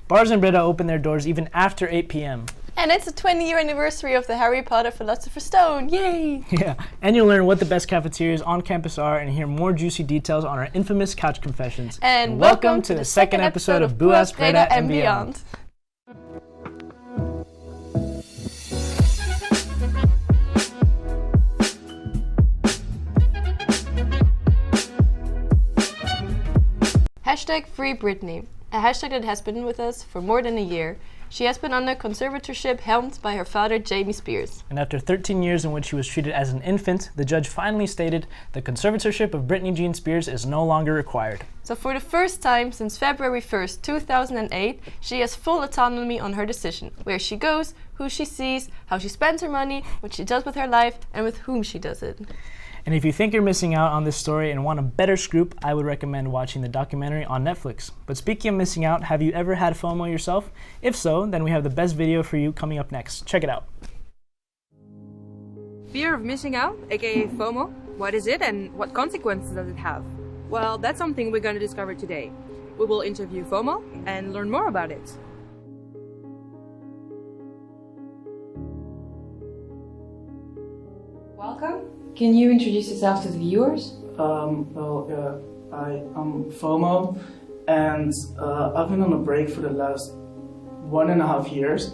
Bars in Breda open their doors even after 8 p.m. And it's the 20-year anniversary of the Harry Potter Philosopher's Stone. Yay! Yeah, and you'll learn what the best cafeterias on campus are and hear more juicy details on our infamous couch confessions. And welcome to the second episode of Buas Breda and Beyond. Hashtag Free Britney, a hashtag that has been with us for more than a year. She has been under conservatorship helmed by her father, Jamie Spears. And after 13 years in which she was treated as an infant, the judge finally stated the conservatorship of Britney Jean Spears is no longer required. So for the first time since February 1st, 2008, she has full autonomy on her decision. Where she goes, who she sees, how she spends her money, what she does with her life, and with whom she does it. And if you think you're missing out on this story and want a better scoop, I would recommend watching the documentary on Netflix. But speaking of missing out, have you ever had FOMO yourself? If so, then we have the best video for you coming up next. Check it out. Fear of missing out, aka FOMO. What is it and what consequences does it have? Well, that's something we're going to discover today. We will interview FOMO and learn more about it. Welcome. Can you introduce yourself to the viewers? I'm FOMO, and I've been on a break for the last 1.5 years,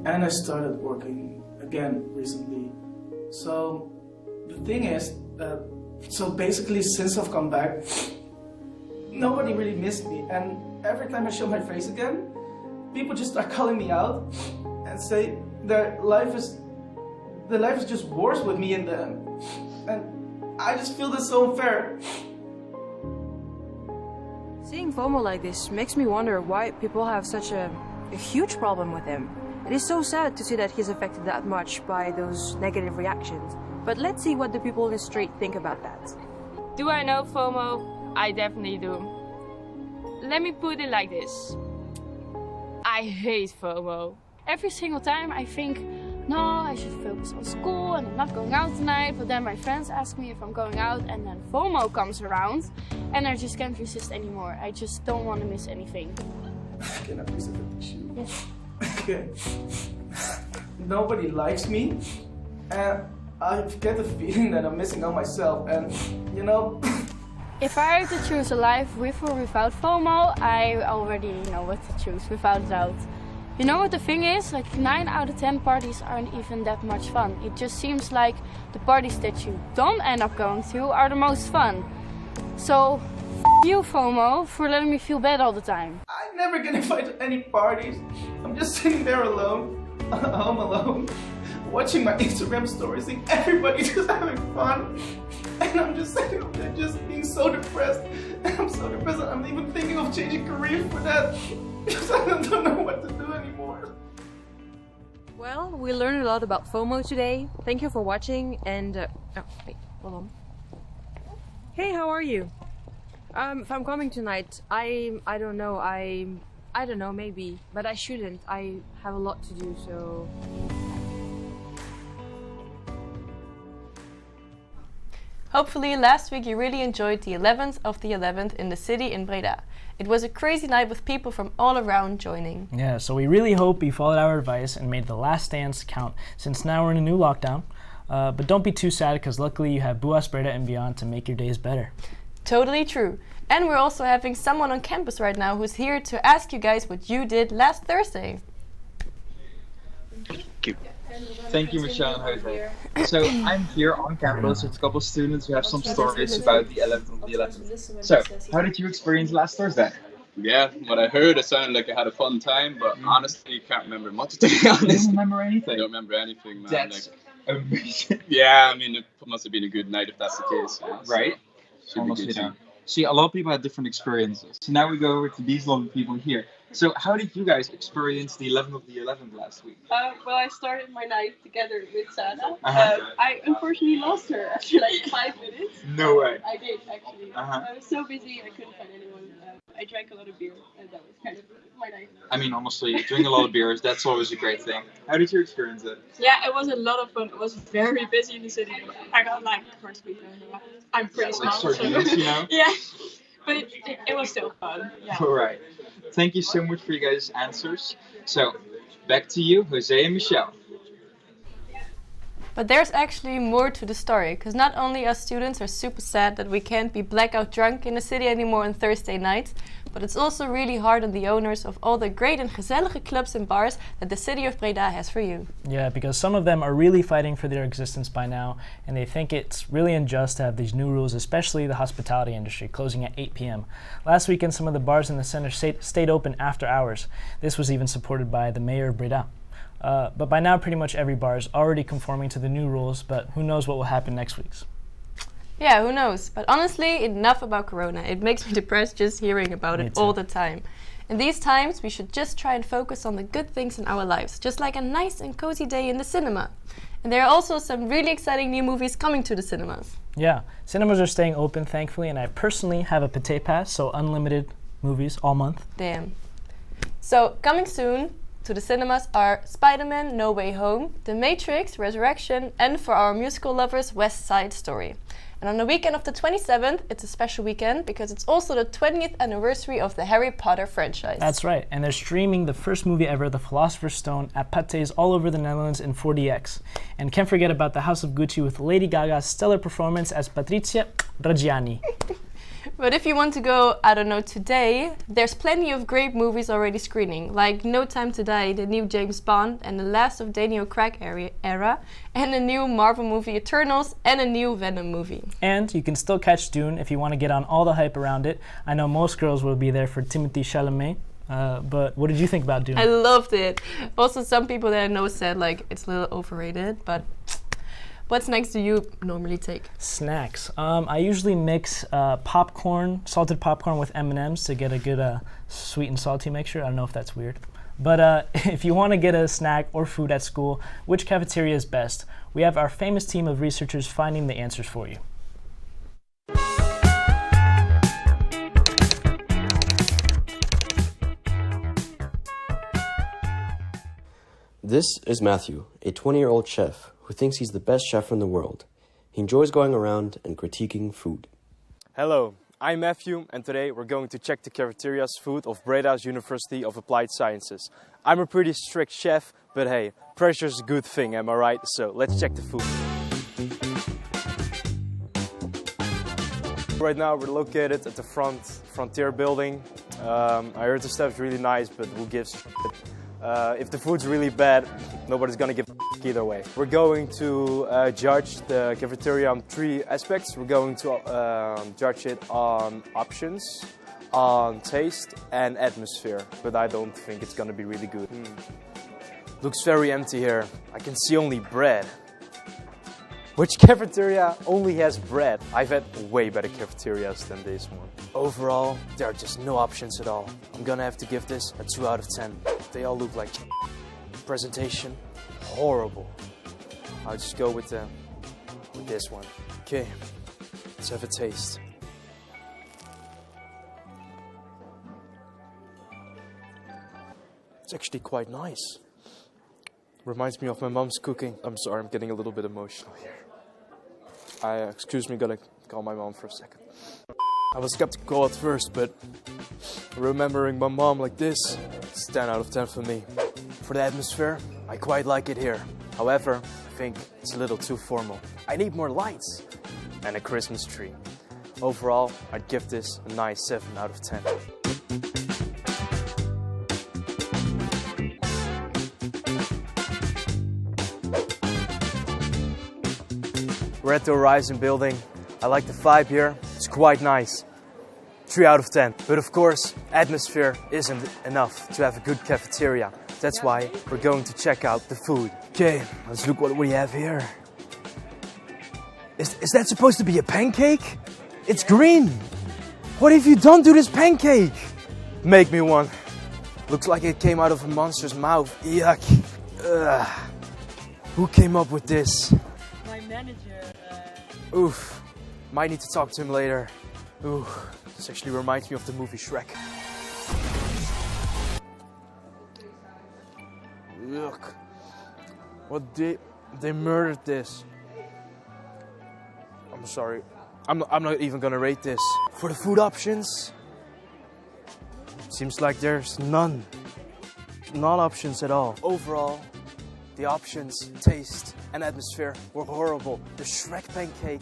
and I started working again recently. So the thing is, so basically since I've come back, nobody really missed me, and every time I show my face again, people just start calling me out and say their life is just worse with me in them. And I just feel this so unfair. Seeing FOMO like this makes me wonder why people have such a huge problem with him. It is so sad to see that he's affected that much by those negative reactions. But let's see what the people in the street think about that. Do I know FOMO? I definitely do. Let me put it like this. I hate FOMO. Every single time I think, no, I should focus on school and I'm not going out tonight. But then my friends ask me if I'm going out and then FOMO comes around and I just can't resist anymore. I just don't want to miss anything. Can I please have a tissue? Yes. Okay. Nobody likes me and I get the feeling that I'm missing out myself, and you know... If I had to choose a life with or without FOMO, I already know what to choose, without a doubt. You know what the thing is? Like 9 out of 10 parties aren't even that much fun. It just seems like the parties that you don't end up going to are the most fun. So, you FOMO for letting me feel bad all the time. I'm never gonna invite to any parties. I'm just sitting there alone, home alone, watching my Instagram stories, seeing everybody just having fun. And I'm just sitting up there just being so depressed. And I'm so depressed that I'm even thinking of changing careers for that. Because I don't know what to do anymore. Well, we learned a lot about FOMO today. Thank you for watching and... oh, wait, hold on. Hey, how are you? If I'm coming tonight, I don't know, I don't know, maybe. But I shouldn't. I have a lot to do, so... Hopefully last week you really enjoyed the 11th of the 11th in the city in Breda. It was a crazy night with people from all around joining. Yeah, so we really hope you followed our advice and made the last dance count, since now we're in a new lockdown. But don't be too sad, because luckily you have Buas Breda and Beyond to make your days better. Totally true. And we're also having someone on campus right now who's here to ask you guys what you did last Thursday. Thank you, Michelle and José. So I'm here on campus with a couple of students who have some stories about the 11th of the 11th. So, how did you experience last Thursday? Yeah, what I heard, it sounded like I had a fun time, but honestly, can't remember much, to be honest. You don't remember anything? I don't remember anything, man. That's amazing. Yeah, I mean, it must have been a good night if that's the case. Yeah. Right? Honestly, no. See, a lot of people had different experiences. So now we go over to these lovely people here. So how did you guys experience the 11th of the 11th last week? Well, I started my night together with Sana. I unfortunately lost her after like 5 minutes. No way. I did, actually. I was so busy, I couldn't find anyone. I drank a lot of beer, and that was kind of my night. I mean, honestly, drinking a lot of beers, that's always a great thing. How did you experience it? Yeah, it was a lot of fun. It was very busy in the city. I got like, I'm pretty small. Like sardines, you know? Yeah. but it was still fun. Yeah. All right. Thank you so much for you guys' answers. So, back to you, Jose and Michelle. But there's actually more to the story, because not only us students are super sad that we can't be blackout drunk in the city anymore on Thursday nights, but it's also really hard on the owners of all the great and gezellige clubs and bars that the city of Breda has for you. Yeah, because some of them are really fighting for their existence by now, and they think it's really unjust to have these new rules, especially the hospitality industry, closing at 8 p.m. Last weekend, some of the bars in the center stayed open after hours. This was even supported by the mayor of Breda. But by now, pretty much every bar is already conforming to the new rules, but who knows what will happen next week. Yeah, who knows? But honestly, enough about Corona. It makes me depressed just hearing about it all the time. In these times, we should just try and focus on the good things in our lives, just like a nice and cozy day in the cinema. And there are also some really exciting new movies coming to the cinemas. Yeah, cinemas are staying open, thankfully, and I personally have a Pathé Pass, so unlimited movies all month. Damn. So, coming soon to the cinemas are Spider-Man No Way Home, The Matrix Resurrection, and for our musical lovers, West Side Story. And on the weekend of the 27th, it's a special weekend because it's also the 20th anniversary of the Harry Potter franchise. That's right, and they're streaming the first movie ever, The Philosopher's Stone, at Pathés all over the Netherlands in 4DX. And can't forget about the House of Gucci with Lady Gaga's stellar performance as Patrizia Reggiani. But if you want to go, I don't know, today, there's plenty of great movies already screening, like No Time to Die, the new James Bond, and the last of Daniel Craig era, and a new Marvel movie Eternals, and a new Venom movie. And you can still catch Dune if you want to get on all the hype around it. I know most girls will be there for Timothée Chalamet. But what did you think about Dune? I loved it. Also, some people that I know said like it's a little overrated, but what snacks do you normally take? Snacks. I usually mix popcorn, salted popcorn with M&Ms to get a good sweet and salty mixture. I don't know if that's weird. But if you want to get a snack or food at school, which cafeteria is best? We have our famous team of researchers finding the answers for you. This is Matthew, a 20-year-old chef who thinks he's the best chef in the world. He enjoys going around and critiquing food. Hello, I'm Matthew, and today we're going to check the cafeteria's food of Breda's University of Applied Sciences. I'm a pretty strict chef, but hey, pressure's a good thing, am I right? So let's check the food. Right now we're located at the Frontier building. I heard the stuff's really nice, but who gives a shit? If the food's really bad, nobody's gonna give a f*** either way. We're going to judge the cafeteria on 3 aspects. We're going to judge it on options, on taste and atmosphere, but I don't think it's gonna be really good. Looks very empty here. I can see only bread. Which cafeteria only has bread? I've had way better cafeterias than this one. Overall, there are just no options at all. I'm gonna have to give this a 2 out of 10. They all look like presentation, horrible. I'll just go with this one. Okay, let's have a taste. It's actually quite nice. Reminds me of my mom's cooking. I'm sorry, I'm getting a little bit emotional here. Excuse me, gotta call my mom for a second. I was skeptical at first, but remembering my mom like this, it's 10 out of 10 for me. For the atmosphere, I quite like it here. However, I think it's a little too formal. I need more lights and a Christmas tree. Overall, I'd give this a nice 7 out of 10. We're at the Horizon building. I like the vibe here. It's quite nice. 3 out of 10. But of course, atmosphere isn't enough to have a good cafeteria. That's why we're going to check out the food. Okay, let's look what we have here. Is that supposed to be a pancake? It's green. What have you done to this pancake? Make me one. Looks like it came out of a monster's mouth. Yuck. Ugh. Who came up with this? My manager. Oof. Might need to talk to him later. Ooh. This actually reminds me of the movie Shrek. Look. What they murdered this. I'm sorry. I'm not even gonna rate this. For the food options, seems like there's none options at all. Overall, the options, taste, and atmosphere were horrible. The Shrek pancake,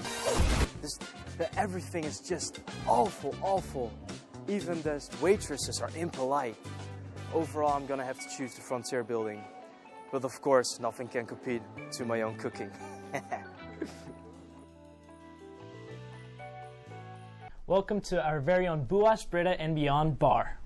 everything is just awful. Even the waitresses are impolite. Overall, I'm gonna have to choose the Frontier building. But of course, nothing can compete to my own cooking. Welcome to our very own Buas Breda and Beyond bar.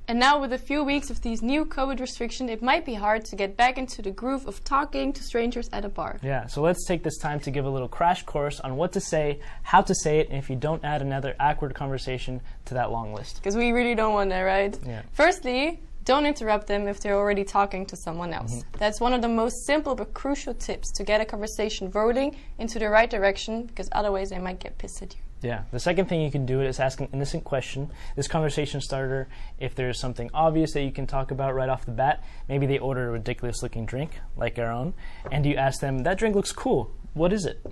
And now with a few weeks of these new COVID restrictions, it might be hard to get back into the groove of talking to strangers at a bar. Yeah, so let's take this time to give a little crash course on what to say, how to say it, and if you don't add another awkward conversation to that long list. Because we really don't want that, right? Yeah. Firstly, don't interrupt them if they're already talking to someone else. That's one of the most simple but crucial tips to get a conversation rolling into the right direction, because otherwise they might get pissed at you. Yeah, the second thing you can do is ask an innocent question. This conversation starter, if there's something obvious that you can talk about right off the bat, maybe they order a ridiculous looking drink, like our own, and you ask them, that drink looks cool, what is it?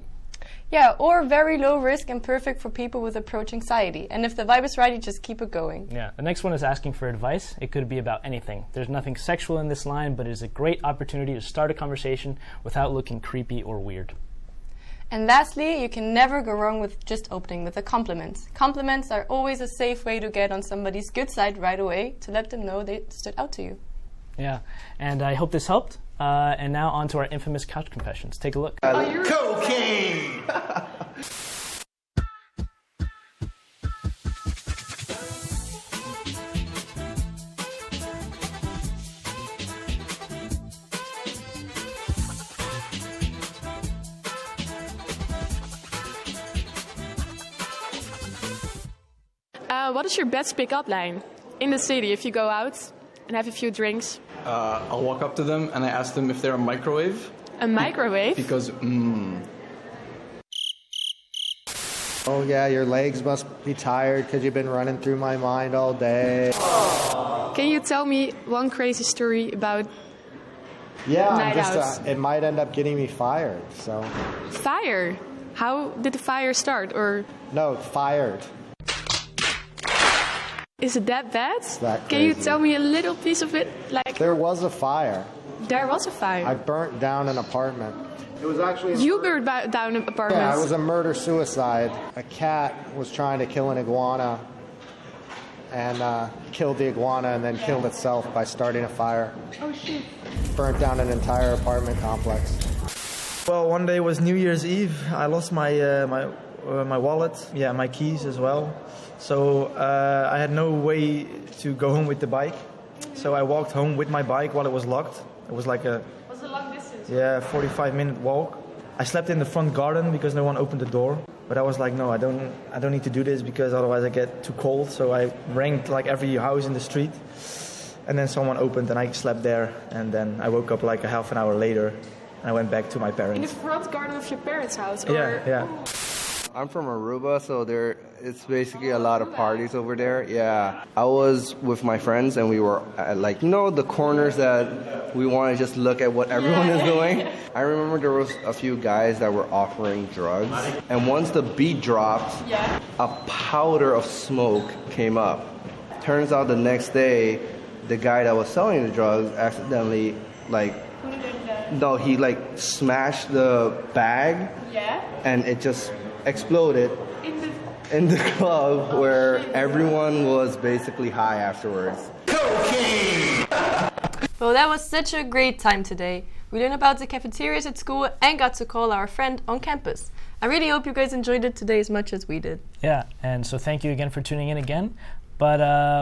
Yeah, or very low risk and perfect for people with approach anxiety. And if the vibe is right, you just keep it going. Yeah, the next one is asking for advice. It could be about anything. There's nothing sexual in this line, but it is a great opportunity to start a conversation without looking creepy or weird. And lastly, you can never go wrong with just opening with a compliment. Compliments are always a safe way to get on somebody's good side right away, to let them know they stood out to you. Yeah, and I hope this helped. And now on to our infamous couch confessions. Take a look. Cocaine! What is your best pick-up line in the city if you go out and have a few drinks? I'll walk up to them and I ask them if they're a microwave. A microwave? Because, Oh yeah, your legs must be tired because you've been running through my mind all day. Can you tell me one crazy story about night outs? It might end up getting me fired, so. Fire? How did the fire start, or? No, fired. Is it that bad? That Can you crazy. tell me a little piece of it? Like There was a fire. There was a fire. I burnt down an apartment. It was actually You burned down an apartment. Yeah, it was a murder-suicide. A cat was trying to kill an iguana and killed the iguana and then killed itself by starting a fire. Oh shit. Burnt down an entire apartment complex. Well, one day was New Year's Eve. I lost my wallet, my keys as well. So I had no way to go home with the bike. So I walked home with my bike while it was locked. It was like Was it a long distance? 45-minute walk. I slept in the front garden because no one opened the door. But I was like, no, I don't need to do this because otherwise I get too cold. So I rang like every house in the street. And then someone opened and I slept there. And then I woke up like a half an hour later and I went back to my parents. In the front garden of your parents' house? Or? Yeah. I'm from Aruba, so it's basically a lot of parties over there. Yeah, I was with my friends and we were at the corners that we want to just look at what everyone is doing. I remember there was a few guys that were offering drugs, and once the beat dropped, a powder of smoke came up. Turns out the next day, the guy that was selling the drugs accidentally he smashed the bag, and it just exploded in the club where everyone was basically high afterwards. Cocaine! Well, that was such a great time today. We learned about the cafeterias at school and got to call our friend on campus. I really hope you guys enjoyed it today as much as we did. Yeah, and so thank you again for tuning in again. But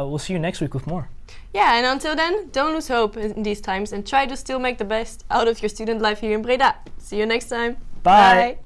we'll see you next week with more. Yeah, and until then, don't lose hope in these times and try to still make the best out of your student life here in Breda. See you next time. Bye. Bye.